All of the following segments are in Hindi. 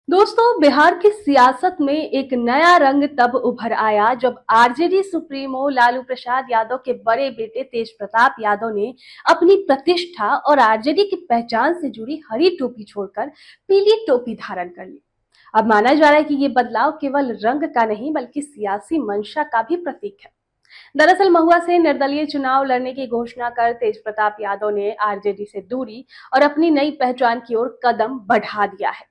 दोस्तों, बिहार की सियासत में एक नया रंग तब उभर आया जब आरजेडी सुप्रीमो लालू प्रसाद यादव के बड़े बेटे तेज प्रताप यादव ने अपनी प्रतिष्ठा और आरजेडी की पहचान से जुड़ी हरी टोपी छोड़कर पीली टोपी धारण कर ली। अब माना जा रहा है कि ये बदलाव केवल रंग का नहीं बल्कि सियासी मंशा का भी प्रतीक है। दरअसल महुआ से निर्दलीय चुनाव लड़ने की घोषणा कर तेज प्रताप यादव ने आरजेडी से दूरी और अपनी नई पहचान की ओर कदम बढ़ा दिया है।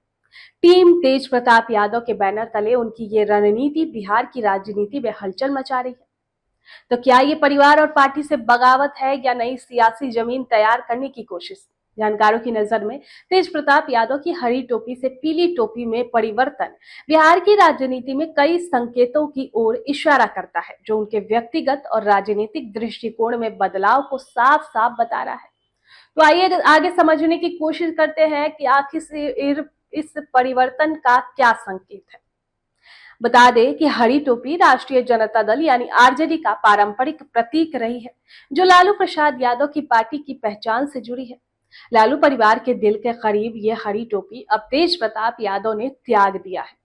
टीम तेज प्रताप यादव के बैनर तले उनकी ये रणनीति बिहार की राजनीति में हलचल मचा रही है। तो क्या ये परिवार और पार्टी से बगावत है या नई सियासी जमीन तैयार करने की कोशिश? जानकारों की नजर में तेज प्रताप यादव की हरी टोपी से पीली टोपी में परिवर्तन बिहार की राजनीति में कई संकेतों की ओर इशारा करता है, जो उनके व्यक्तिगत और राजनीतिक दृष्टिकोण में बदलाव को साफ साफ बता रहा है। तो आइए आगे समझने की कोशिश करते हैं कि आखिर इस परिवर्तन का क्या संकेत है। बता दें कि हरी टोपी राष्ट्रीय जनता दल यानी आरजेडी का पारंपरिक प्रतीक रही है, जो लालू प्रसाद यादव की पार्टी की पहचान से जुड़ी है। लालू परिवार के दिल के करीब ये हरी टोपी अब तेज प्रताप यादव ने त्याग दिया है।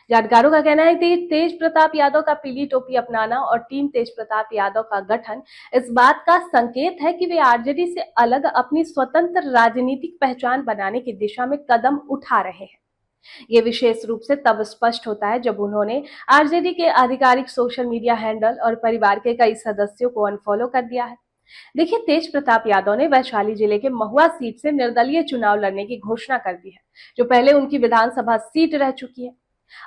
जानकारों का कहना है कि तेज प्रताप यादव का पीली टोपी अपनाना और टीम तेज प्रताप यादव का गठन इस बात का संकेत है कि वे आरजेडी से अलग अपनी स्वतंत्र राजनीतिक पहचान बनाने की दिशा में कदम उठा रहे हैं। ये विशेष रूप से तब स्पष्ट होता है जब उन्होंने आरजेडी के आधिकारिक सोशल मीडिया हैंडल और परिवार के कई सदस्यों को अनफॉलो कर दिया है। देखिए, तेज प्रताप यादव ने वैशाली जिले के महुआ सीट से निर्दलीय चुनाव लड़ने की घोषणा कर दी है, जो पहले उनकी विधानसभा सीट रह चुकी है।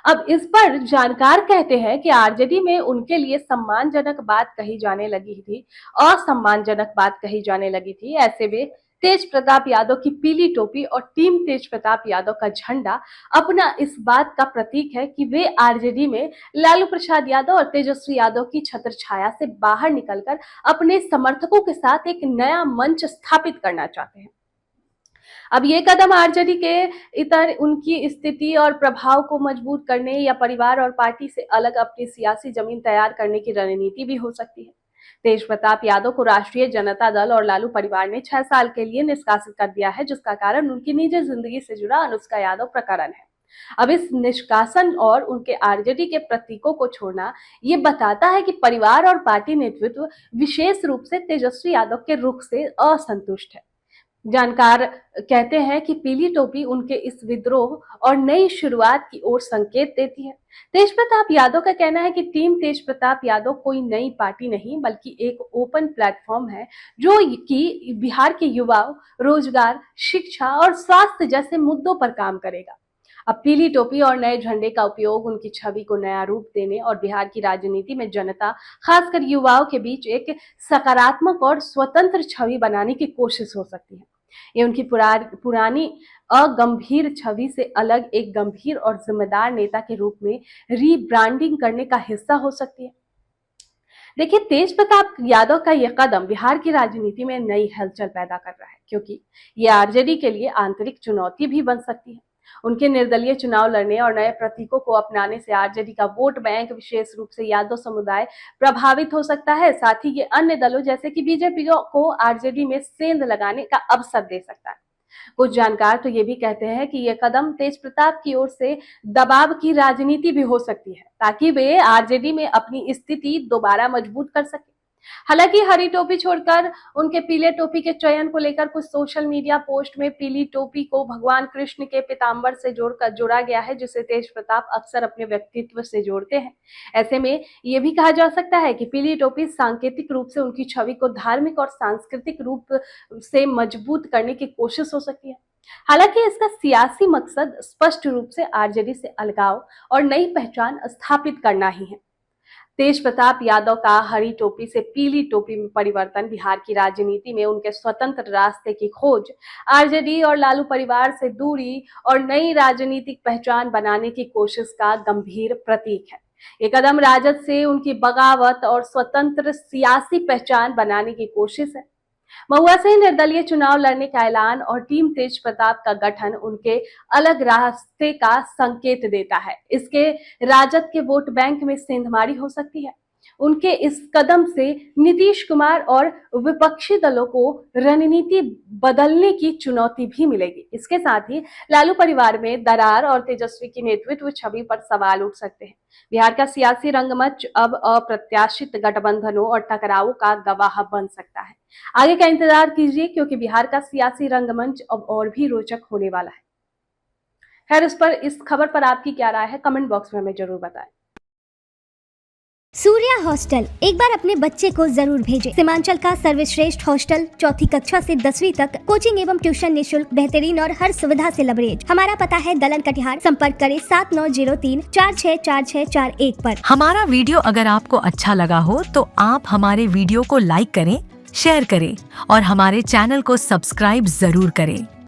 अब इस पर जानकार कहते हैं कि आरजेडी में उनके लिए सम्मानजनक बात कही जाने लगी थी, असम्मानजनक बात कही जाने लगी थी। ऐसे में तेज प्रताप यादव की पीली टोपी और टीम तेज प्रताप यादव का झंडा अपना इस बात का प्रतीक है कि वे आरजेडी में लालू प्रसाद यादव और तेजस्वी यादव की छत्र छाया से बाहर निकलकर अपने समर्थकों के साथ एक नया मंच स्थापित करना चाहते हैं। अब ये कदम आरजेडी के इतर उनकी स्थिति और प्रभाव को मजबूत करने या परिवार और पार्टी से अलग अपनी सियासी जमीन तैयार करने की रणनीति भी हो सकती है। तेज प्रताप यादव को राष्ट्रीय जनता दल और लालू परिवार ने 6 साल के लिए निष्कासित कर दिया है, जिसका कारण उनकी निजी जिंदगी से जुड़ा अनुष्का यादव प्रकरण है। अब इस निष्कासन और उनके आरजेडी के प्रतीकों को छोड़ना ये बताता है कि परिवार और पार्टी नेतृत्व विशेष रूप से तेजस्वी यादव के रुख से असंतुष्ट है। जानकार कहते हैं कि पीली टोपी उनके इस विद्रोह और नई शुरुआत की ओर संकेत देती है। तेज प्रताप यादव का कहना है कि टीम तेज प्रताप यादव कोई नई पार्टी नहीं बल्कि एक ओपन प्लेटफॉर्म है, जो कि बिहार के युवाओं, रोजगार, शिक्षा और स्वास्थ्य जैसे मुद्दों पर काम करेगा। अब पीली टोपी और नए झंडे का उपयोग उनकी छवि को नया रूप देने और बिहार की राजनीति में जनता, खासकर युवाओं के बीच एक सकारात्मक और स्वतंत्र छवि बनाने की कोशिश हो सकती है। ये उनकी पुरानी अगंभीर छवि से अलग एक गंभीर और जिम्मेदार नेता के रूप में रीब्रांडिंग करने का हिस्सा हो सकती है। देखिए, तेज प्रताप यादव का यह कदम बिहार की राजनीति में नई हलचल पैदा कर रहा है, क्योंकि ये आरजेडी के लिए आंतरिक चुनौती भी बन सकती है। उनके निर्दलीय चुनाव लड़ने और नए प्रतीकों को अपनाने से आरजेडी का वोट बैंक, विशेष रूप से यादव समुदाय, प्रभावित हो सकता है। साथ ही ये अन्य दलों जैसे कि बीजेपी को आरजेडी में सेंध लगाने का अवसर दे सकता है। कुछ जानकार तो ये भी कहते हैं कि ये कदम तेज प्रताप की ओर से दबाव की राजनीति भी हो सकती है, ताकि वे आरजेडी में अपनी स्थिति दोबारा मजबूत कर सके। हालांकि हरी टोपी छोड़कर उनके पीले टोपी के चयन को लेकर कुछ सोशल मीडिया पोस्ट में पीली टोपी को भगवान कृष्ण के पीताम्बर से जोड़ा गया है, जिसे तेज प्रताप अक्सर अपने व्यक्तित्व से जोड़ते हैं। ऐसे में यह भी कहा जा सकता है कि पीली टोपी सांकेतिक रूप से उनकी छवि को धार्मिक और सांस्कृतिक रूप से मजबूत करने की कोशिश हो सकती है। हालांकि इसका सियासी मकसद स्पष्ट रूप से आरजेडी से अलगाव और नई पहचान स्थापित करना ही है। तेज प्रताप यादव का हरी टोपी से पीली टोपी में परिवर्तन बिहार की राजनीति में उनके स्वतंत्र रास्ते की खोज, आरजेडी और लालू परिवार से दूरी और नई राजनीतिक पहचान बनाने की कोशिश का गंभीर प्रतीक है। ये कदम राजद से उनकी बगावत और स्वतंत्र सियासी पहचान बनाने की कोशिश है। महुआ से निर्दलीय चुनाव लड़ने का ऐलान और टीम तेज प्रताप का गठन उनके अलग रास्ते का संकेत देता है। इसके राजद के वोट बैंक में सेंधमारी हो सकती है। उनके इस कदम से नीतीश कुमार और विपक्षी दलों को रणनीति बदलने की चुनौती भी मिलेगी। इसके साथ ही लालू परिवार में दरार और तेजस्वी की नेतृत्व छवि पर सवाल उठ सकते हैं। बिहार का सियासी रंगमंच अब अप्रत्याशित गठबंधनों और टकरावों का गवाह बन सकता है। आगे का इंतजार कीजिए, क्योंकि बिहार का सियासी रंगमंच अब और भी रोचक होने वाला है। खैर, इस खबर पर आपकी क्या राय है, कमेंट बॉक्स में हमें जरूर बताएं। सूर्या हॉस्टल एक बार अपने बच्चे को जरूर भेजें। सीमांचल का सर्वश्रेष्ठ हॉस्टल 4ठी कक्षा से 10वीं तक कोचिंग एवं ट्यूशन निःशुल्क, बेहतरीन और हर सुविधा से लबरेज। हमारा पता है दलन कटिहार। संपर्क करें 7903464641 पर। हमारा वीडियो अगर आपको अच्छा लगा हो तो आप हमारे वीडियो को लाइक करें, शेयर करें और हमारे चैनल को सब्सक्राइब जरूर करें।